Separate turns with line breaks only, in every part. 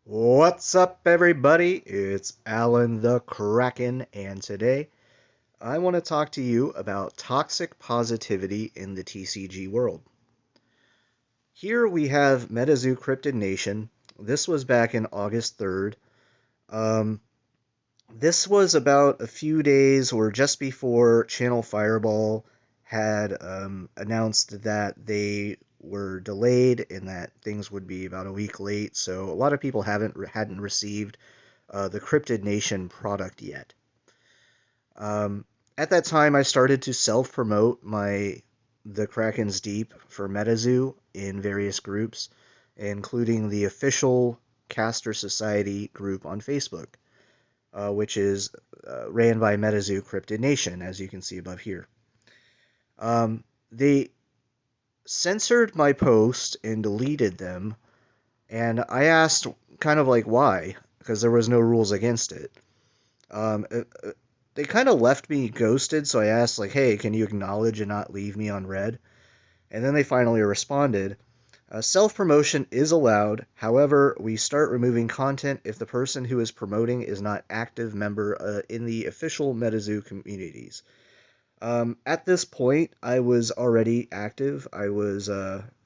What's up, everybody? It's Alan the Kraken, and today I want to talk to you about toxic positivity in the TCG world. Here we have Metazoo Cryptid Nation. This was back in August 3rd. Um, this was about a few days or just before Channel Fireball had announced that they were delayed and that things would be about a week late. So a lot of people hadn't received the Cryptid Nation product yet. Um, at that time, I started to self-promote my the Kraken's Deep for Metazoo in various groups, including the official Caster Society group on Facebook, which is ran by Metazoo Cryptid Nation, as you can see above here. They censored my post and deleted them, and I asked kind of like why, because there was no rules against it. Um, uh, uh, they kind of left me ghosted, so I asked like, "Hey, can you acknowledge and not leave me on red?" And then they finally responded, "Self-promotion is allowed. However, we start removing content if the person who is promoting is not active member in the official Metazoo communities." At this point, I was already active. I was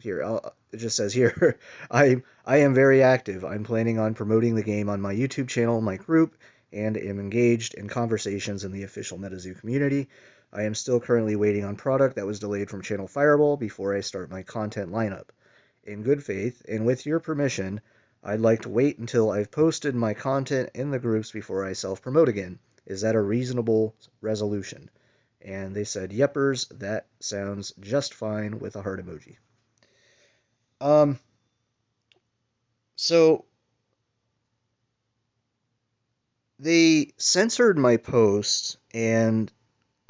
here. It just says here, I am very active. I'm planning on promoting the game on my YouTube channel, my group, and am engaged in conversations in the official Metazoo community. I am still currently waiting on product that was delayed from Channel Fireball before I start my content lineup. In good faith, and with your permission, I'd like to wait until I've posted my content in the groups before I self-promote again. Is that a reasonable resolution? And they said, "Yepers, that sounds just fine," with a heart emoji. Um, so they censored my post, and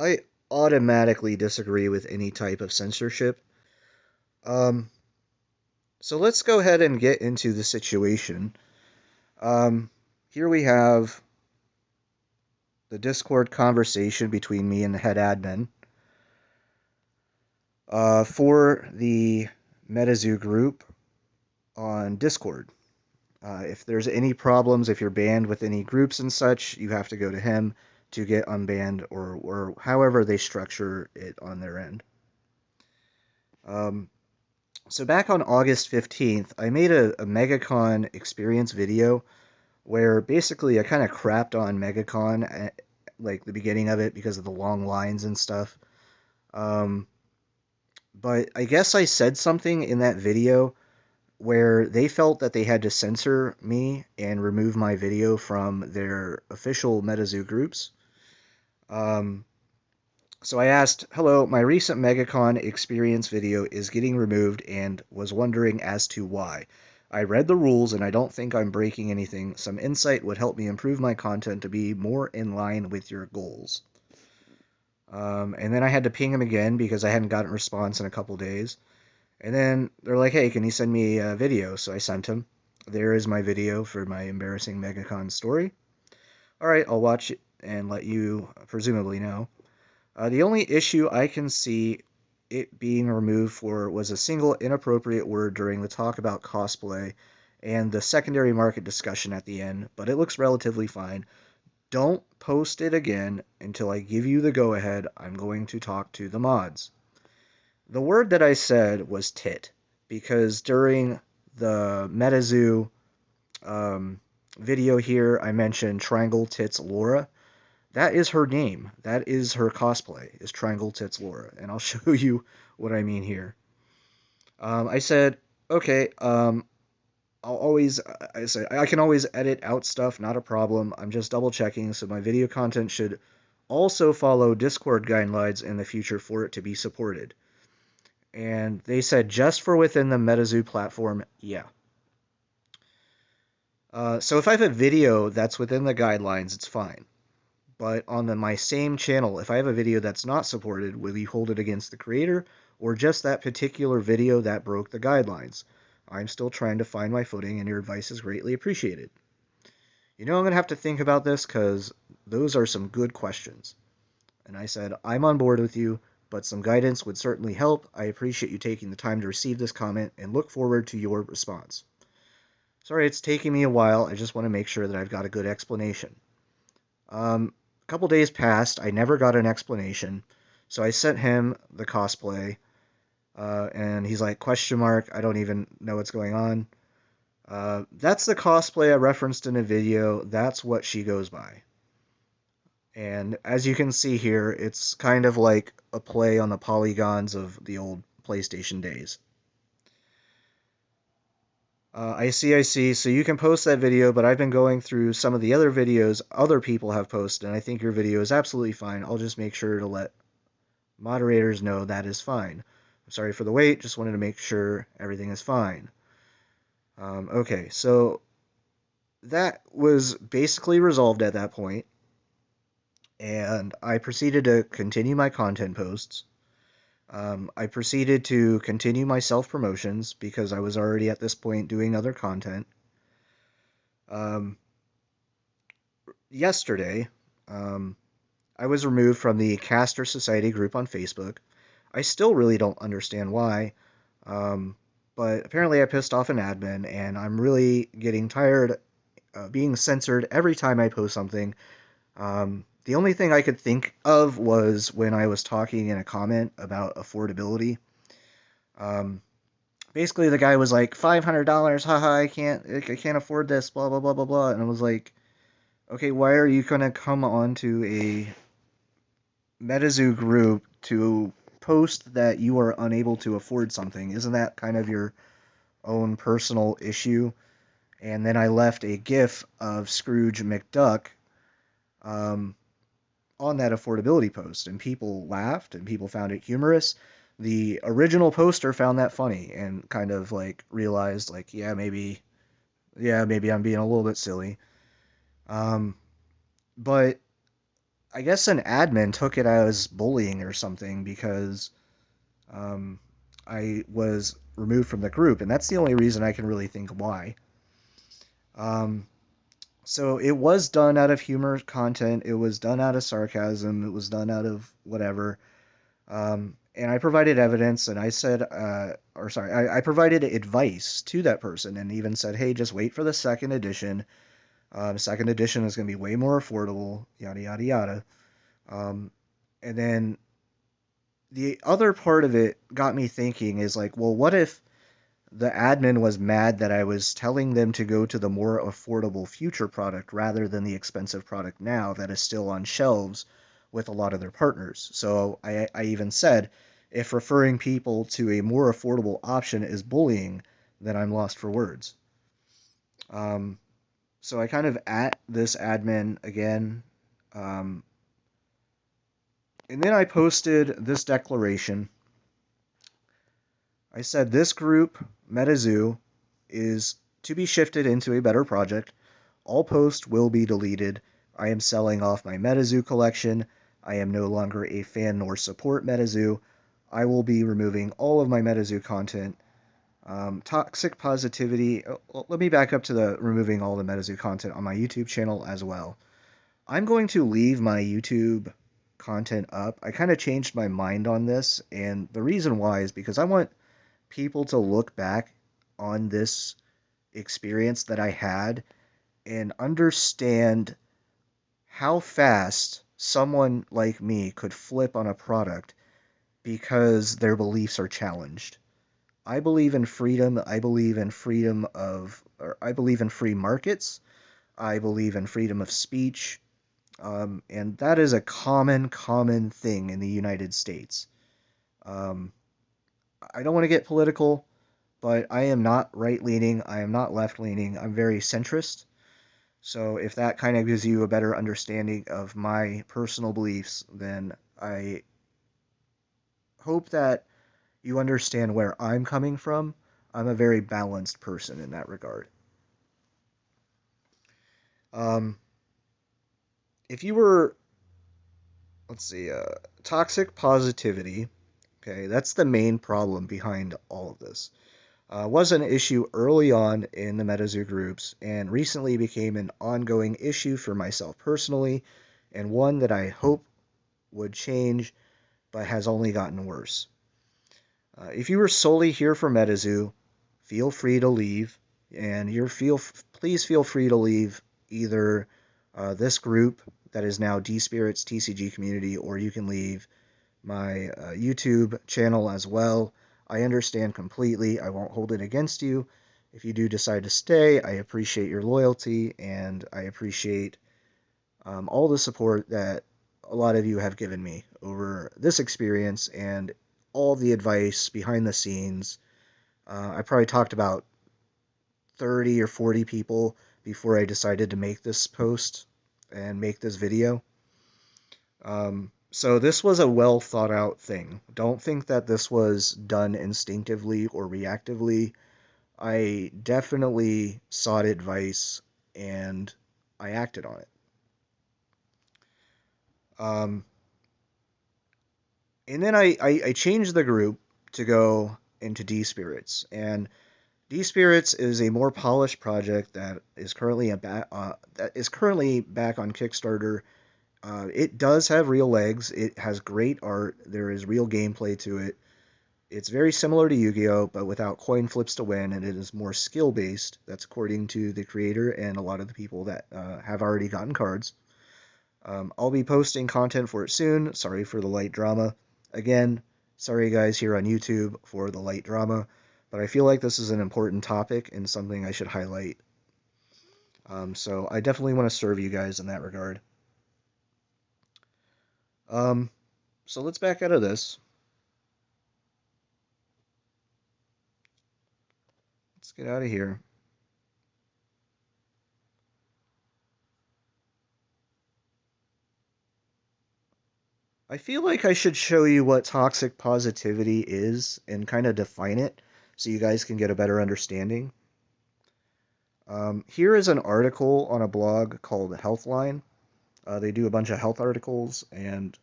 I automatically disagree with any type of censorship. Um, so let's go ahead and get into the situation. Um, Here we have the Discord conversation between me and the head admin for the Metazoo group on Discord. If there's any problems, if you're banned with any groups and such, you have to go to him to get unbanned or however they structure it on their end. Um, so back on August 15th, I made a MegaCon experience video where basically I kind of crapped on MegaCon at like the beginning of it because of the long lines and stuff. Um, but I guess I said something in that video where they felt that they had to censor me and remove my video from their official Metazoo groups. Um, so I asked, "Hello, my recent MegaCon experience video is getting removed and was wondering as to why. I read the rules and I don't think I'm breaking anything. Some insight would help me improve my content to be more in line with your goals." And then I had to ping him again because I hadn't gotten a response in a couple days. And then they're like, "Hey, can you send me a video?" So I sent him. There is my video for my embarrassing MegaCon story. All right, I'll watch it and let you presumably know. The only issue I can see it being removed for was a single inappropriate word during the talk about cosplay and the secondary market discussion at the end, but it looks relatively fine. Don't post it again until I give you the go-ahead. I'm going to talk to the mods. The word that I said was tit, because during the Metazoo um, video here, I mentioned Triangle Tits Laura. That is her name. That is her cosplay, is Triangle Tits Laura. And I'll show you what I mean here. I said, okay, I said, I can always edit out stuff, not a problem. I'm just double checking, so my video content should also follow Discord guidelines in the future for it to be supported. And they said just for within the Metazoo platform, yeah. So if I have a video that's within the guidelines, it's fine. But on my same channel, if I have a video that's not supported, will you hold it against the creator or just that particular video that broke the guidelines? I'm still trying to find my footing, and your advice is greatly appreciated. I'm going to have to think about this because those are some good questions. And I said, I'm on board with you, but some guidance would certainly help. I appreciate you taking the time to receive this comment and look forward to your response. Sorry, it's taking me a while. I just want to make sure that I've got a good explanation. A couple days passed. I never got an explanation. So I sent him the cosplay, and he's like, question mark, I don't even know what's going on. That's the cosplay I referenced in a video. That's what she goes by. And as you can see here, it's kind of like a play on the polygons of the old PlayStation days. I see. So you can post that video, but I've been going through some of the other videos other people have posted, and I think your video is absolutely fine. I'll just make sure to let moderators know that is fine. I'm sorry for the wait, just wanted to make sure everything is fine. Okay, so that was basically resolved at that point, and I proceeded to continue my content posts. I proceeded to continue my self promotions because I was already at this point doing other content. Um, Yesterday, um, I was removed from the Caster Society group on Facebook. I still really don't understand why, um, but apparently I pissed off an admin, and I'm really getting tired of being censored every time I post something. The only thing I could think of was when I was talking in a comment about affordability. Um, Basically, the guy was like, $500, haha, I can't afford this, blah blah blah blah blah, and I was like, okay, why are you gonna come onto a Metazoo group to post that you are unable to afford something? Isn't that kind of your own personal issue? And then I left a GIF of Scrooge McDuck um, on that affordability post, and people laughed and people found it humorous. The original poster found that funny and kind of like realized, like, yeah, maybe I'm being a little bit silly. Um, but I guess an admin took it as bullying or something because um, I was removed from the group, and that's the only reason I can really think why. Um, so it was done out of humor content, it was done out of sarcasm, it was done out of whatever. And I provided evidence, and I said, or sorry, I provided advice to that person, and even said, hey, just wait for the second edition. Second edition is going to be way more affordable, yada yada yada. Um, and then the other part of it got me thinking is like, well, what if the admin was mad that I was telling them to go to the more affordable future product rather than the expensive product now that is still on shelves with a lot of their partners? So I even said, if referring people to a more affordable option is bullying, then I'm lost for words. Um, so I kind of at this admin again. Um, and then I posted this declaration. I said this group, Metazoo, is to be shifted into a better project. All posts will be deleted. I am selling off my Metazoo collection. I am no longer a fan nor support Metazoo. I will be removing all of my Metazoo content. Toxic positivity. Let me back up to the removing all the Metazoo content on my YouTube channel as well. I'm going to leave my YouTube content up. I kind of changed my mind on this, and the reason why is because I want people to look back on this experience that I had and understand how fast someone like me could flip on a product because their beliefs are challenged. I believe in freedom. I believe in freedom of, or I believe in free markets. I believe in freedom of speech. And that is a common thing in the United States. Um, I don't want to get political, but I am not right leaning. I am not left leaning. I'm very centrist. So if that kind of gives you a better understanding of my personal beliefs, then I hope that you understand where I'm coming from. I'm a very balanced person in that regard. Um, if you were, let's see, toxic positivity, okay, that's the main problem behind all of this. Was an issue early on in the Metazoo groups and recently became an ongoing issue for myself personally, and one that I hope would change but has only gotten worse. If you were solely here for Metazoo, feel free to leave. And please feel free to leave either this group that is now D-Spirits TCG Community, or you can leave my YouTube channel as well. I understand completely. I won't hold it against you. If you do decide to stay, I appreciate your loyalty, and I appreciate all the support that a lot of you have given me over this experience and all the advice behind the scenes. I probably talked about 30 or 40 people before I decided to make this post and make this video. So this was a well thought out thing. Don't think that this was done instinctively or reactively. I definitely sought advice and I acted on it. Um, and then I changed the group to go into D Spirits. And D Spirits is a more polished project that is currently back on Kickstarter. It does have real legs. It has great art. There is real gameplay to it. It's very similar to Yu-Gi-Oh, but without coin flips to win, and it is more skill-based. That's according to the creator and a lot of the people that have already gotten cards. I'll be posting content for it soon. Sorry for the light drama. Again, sorry guys here on YouTube for the light drama, but I feel like this is an important topic and something I should highlight. So I definitely want to serve you guys in that regard. So let's back out of this. Let's get out of here. I feel like I should show you what toxic positivity is and kind of define it so you guys can get a better understanding. Here is an article on a blog called Healthline. They do a bunch of health articles and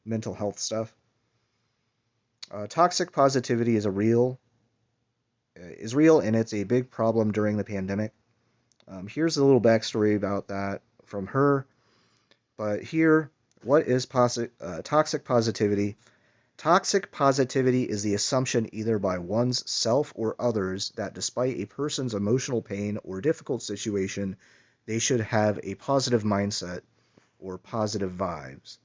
mental health stuff. Toxic positivity is real, and it's a big problem during the pandemic. Here's a little backstory about that from her. But here, what is toxic positivity? Toxic positivity is the assumption either by one's self or others that despite a person's emotional pain or difficult situation, they should have a positive mindset or positive vibes.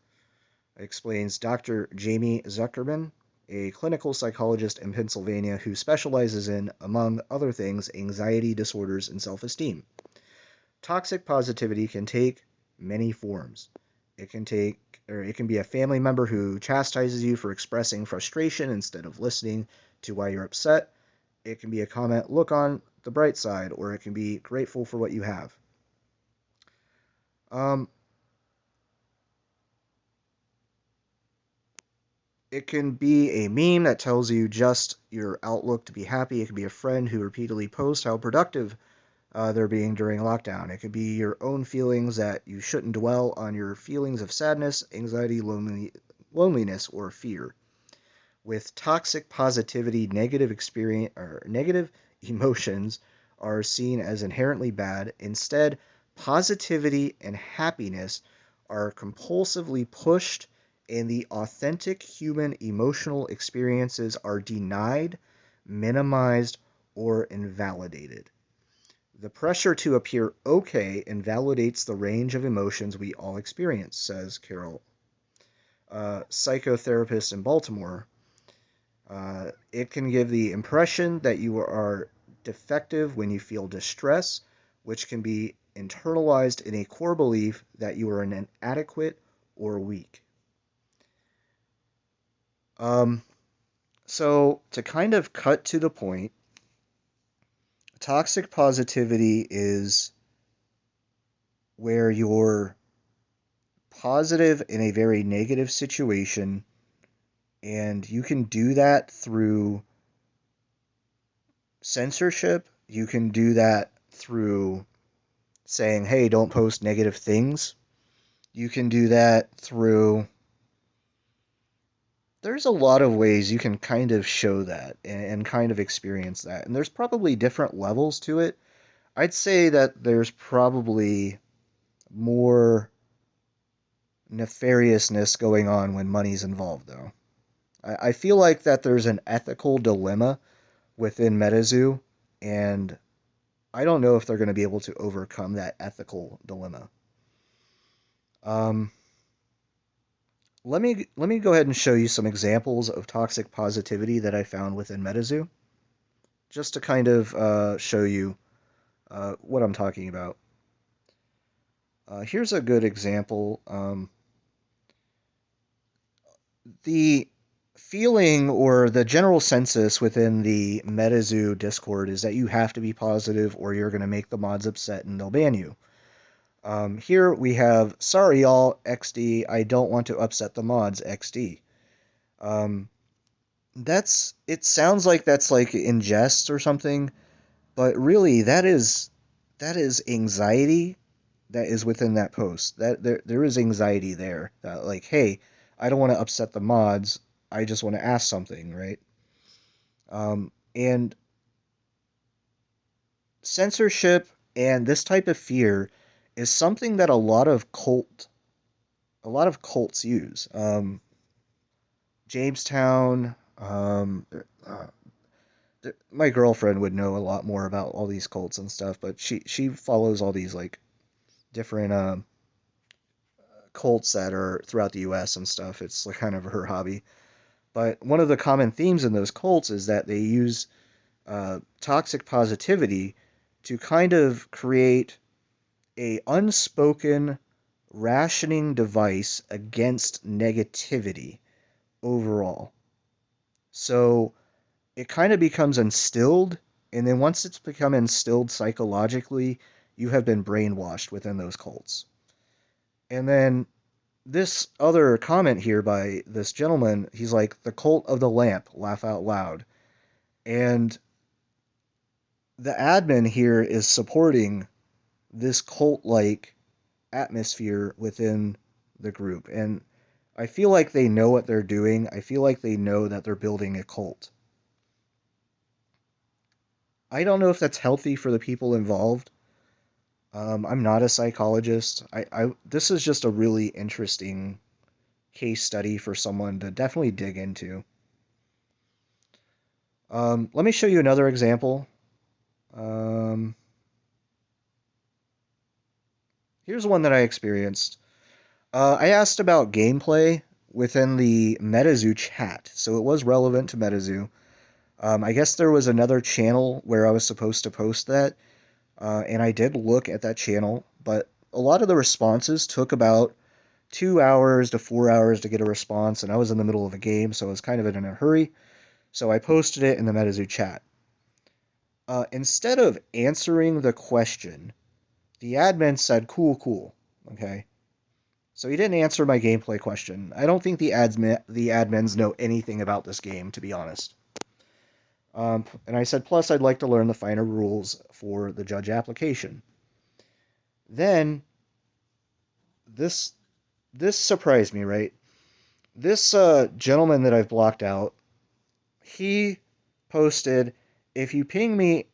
Explains Dr. Jamie Zuckerman, a clinical psychologist in Pennsylvania who specializes in, among other things, anxiety disorders and self-esteem. Toxic positivity can take many forms. It can be a family member who chastises you for expressing frustration instead of listening to why you're upset. It can be a comment, look on the bright side, or it can be grateful for what you have. It can be a meme that tells you just your outlook to be happy. It can be a friend who repeatedly posts how productive they're being during lockdown. It could be your own feelings that you shouldn't dwell on your feelings of sadness, anxiety, loneliness, or fear. With toxic positivity, negative emotions are seen as inherently bad. Instead, positivity and happiness are compulsively pushed, and the authentic human emotional experiences are denied, minimized, or invalidated. The pressure to appear okay invalidates the range of emotions we all experience, says Carol, a psychotherapist in Baltimore. It can give the impression that you are defective when you feel distress, which can be internalized in a core belief that you are inadequate or weak. So, to kind of cut to the point, toxic positivity is where you're positive in a very negative situation, and you can do that through censorship. You can do that through saying, hey, don't post negative things. You can do that through. There's a lot of ways you can kind of show that and kind of experience that. And there's probably different levels to it. I'd say that there's probably more nefariousness going on when money's involved, though. I feel like that there's an ethical dilemma within Metazoo, and I don't know if they're going to be able to overcome that ethical dilemma. Um, let me go ahead and show you some examples of toxic positivity that I found within Metazoo, just to kind of show you what I'm talking about. Here's a good example. The feeling or the general census within the Metazoo Discord is that you have to be positive or you're going to make the mods upset and they'll ban you. Here we have, sorry y'all, XD, I don't want to upset the mods, XD. Um, it sounds like that's like in jest or something, but really that is anxiety that is within that post. That there is anxiety there. That like, hey, I don't want to upset the mods. I just want to ask something, right? And censorship and this type of fear is something that a lot of cults use. Jamestown. Uh, my girlfriend would know a lot more about all these cults and stuff, but she follows all these like different cults that are throughout the U.S. and stuff. It's like kind of her hobby. But one of the common themes in those cults is that they use toxic positivity to kind of create a unspoken rationing device against negativity overall. So it kind of becomes instilled, and then once it's become instilled psychologically, you have been brainwashed within those cults. And then this other comment here by this gentleman, he's like, the cult of the lamp, laugh out loud. And the admin here is supporting this cult like atmosphere within the group. And I feel like they know what they're doing. I feel like they know that they're building a cult. I don't know if that's healthy for the people involved. I'm not a psychologist. This is just a really interesting case study for someone to definitely dig into. Let me show you another example. Um, Here's one that I experienced. I asked about gameplay within the Metazoo chat, so it was relevant to Metazoo. I guess there was another channel where I was supposed to post that, and I did look at that channel, but a lot of the responses took about 2 hours to 4 hours to get a response, and I was in the middle of a game, so I was kind of in a hurry. So I posted it in the Metazoo chat. Instead of answering the question, the admin said, cool, cool. Okay. So he didn't answer my gameplay question. I don't think the admins know anything about this game, to be honest. And I said, plus I'd like to learn the finer rules for the judge application. Then this this surprised me, right? This gentleman that I've blocked out, he posted, if you ping me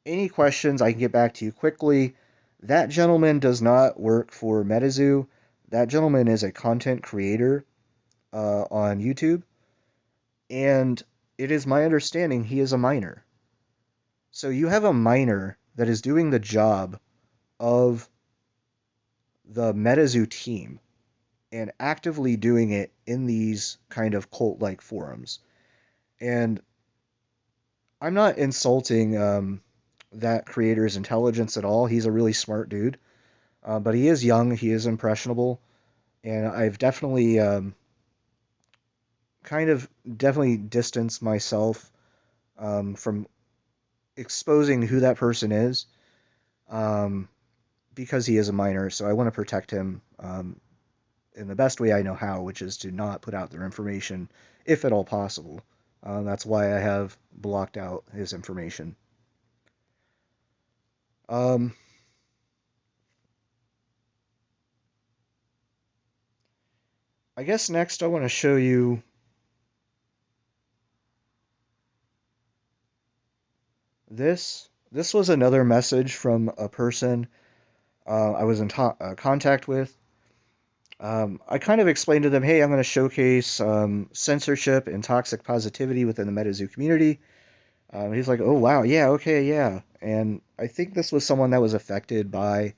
any questions, I can get back to you quickly. That gentleman does not work for Metazoo. That gentleman is a content creator on YouTube, and it is my understanding he is a minor. So you have a minor that is doing the job of the Metazoo team and actively doing it in these kind of cult-like forums. And I'm not insulting that creator's intelligence at all. He's a really smart dude, but he is young, he is impressionable, and I've definitely definitely distanced myself from exposing who that person is, um, because he is a minor. So I want to protect him in the best way I know how, which is to not put out their information if at all possible. That's why I have blocked out his information. Um, I guess next I want to show you this. This was another message from a person I was in contact with. I kind of explained to them, hey, I'm going to showcase censorship and toxic positivity within the Metazoo community. He's like, oh, wow, yeah, okay, yeah. and I think this was someone that was affected by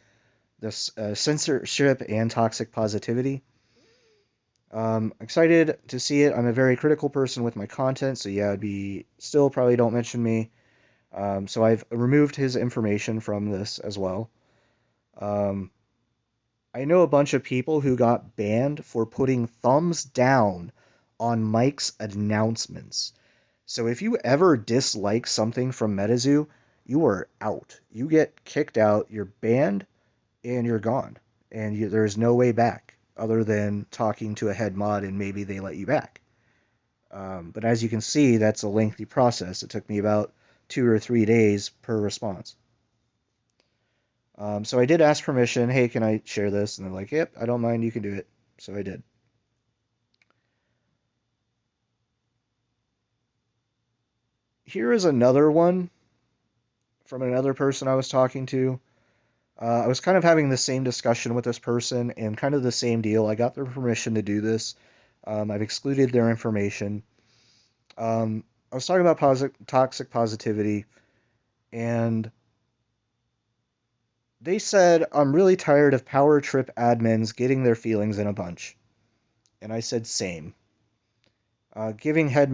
this censorship and toxic positivity. Excited to see it. I'm a very critical person with my content, so yeah, it'd be still probably don't mention me. So I've removed his information from this as well. Um, I know a bunch of people who got banned for putting thumbs down on Mike's announcements. So if you ever dislike something from Metazoo, you are out. You get kicked out, you're banned, and you're gone. And there's no way back other than talking to a head mod and maybe they let you back. But as you can see, that's a lengthy process. It took me about 2 or 3 days per response. So I did ask permission. Hey, can I share this? And they're like, yep, I don't mind. You can do it. So I did. Here is another one from another person I was talking to. I was kind of having the same discussion with this person and kind of the same deal. I got their permission to do this. I've excluded their information. I was talking about toxic positivity, and they said, I'm really tired of power trip admins getting their feelings in a bunch. And I said, same. Giving head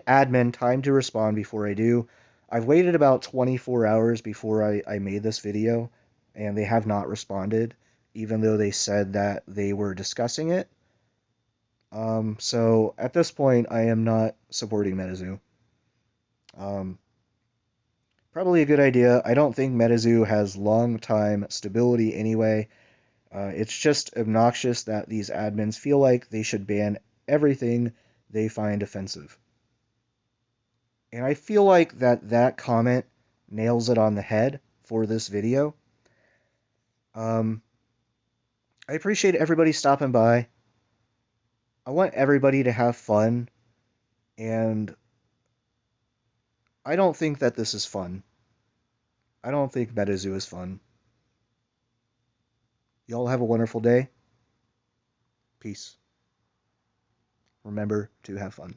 admin time to respond before I do. I've waited about 24 hours before I made this video, and they have not responded, even though they said that they were discussing it. So at this point, I am not supporting Metazoo. Um, Probably a good idea. I don't think Metazoo has long time stability anyway. It's just obnoxious that these admins feel like they should ban everything they find offensive. And I feel like that comment nails it on the head for this video. Um, I appreciate everybody stopping by. I want everybody to have fun, and I don't think that this is fun. I don't think MetaZoo is fun. Y'all have a wonderful day. Peace. Remember to have fun.